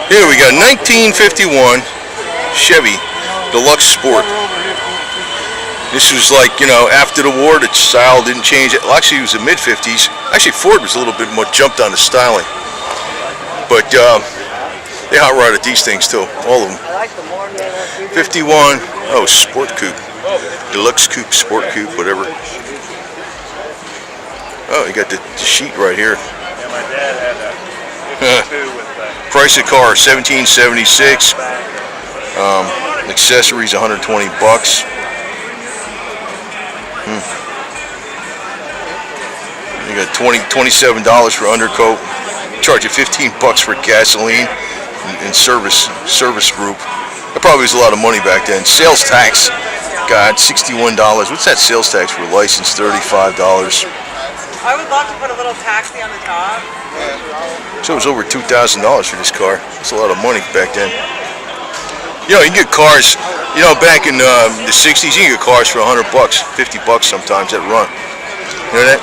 Here we got 1951 Chevy Deluxe Sport. This was like, you know, after the war, the style didn't change. Well, actually, it was the mid-50s. Actually, Ford was a little bit more jumped on the styling. But they hot rodded these things too, all of them. 51, oh, Sport Coupe. Deluxe Coupe, Sport Coupe, whatever. Oh, you got the sheet right here. Yeah, my dad had a 52 with that. Price of car, $1776. Accessories, $120. You got $27 for undercoat. Charge you $15 for gasoline and service group. That probably was a lot of money back then. Sales tax, God, $61. What's that sales tax for a license? $35. I would love to put a little taxi on the top. So it was over $2,000 for this car. That's a lot of money back then. You know, you can get cars, you know, back in the 60s, you can get cars for $100, $50 sometimes that run. You know that?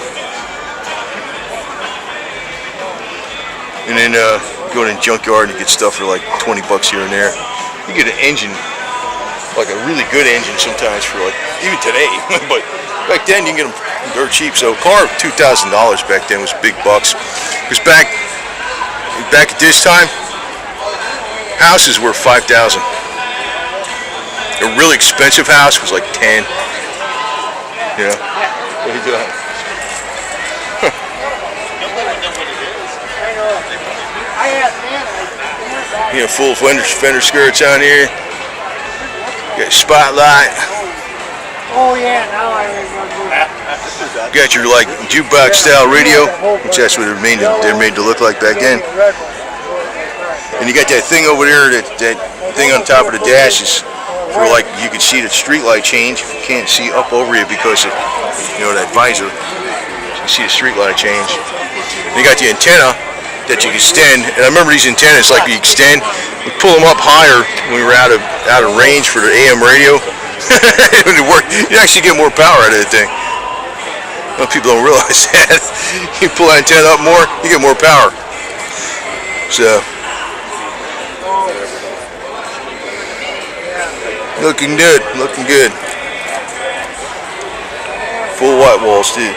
And then go to the junkyard and you get stuff for like $20 here and there. You get an engine, like a really good engine sometimes for like, even today, but back then you can get them dirt cheap. So a car of $2,000 back then was big bucks. Because back at this time, houses were $5,000. A really expensive house was like 10. You know? What are you doing? You know, full fender skirts on here. Got a spotlight. Oh yeah, now I remember. Got your like jukebox style radio, which that's what they're made to look like back then. And you got that thing over there, that thing on top of the dash is for like you can see the street light change. You can't see up over you because of, you know, that visor. You can see the street light change. And you got the antenna that you can extend. And I remember these antennas, like you extend, we pull them up higher when we were out of range for the AM radio. It worked. You actually get more power out of that thing. Well, people don't realize that. You pull that antenna up more, you get more power. So, looking good, looking good. Full white walls too.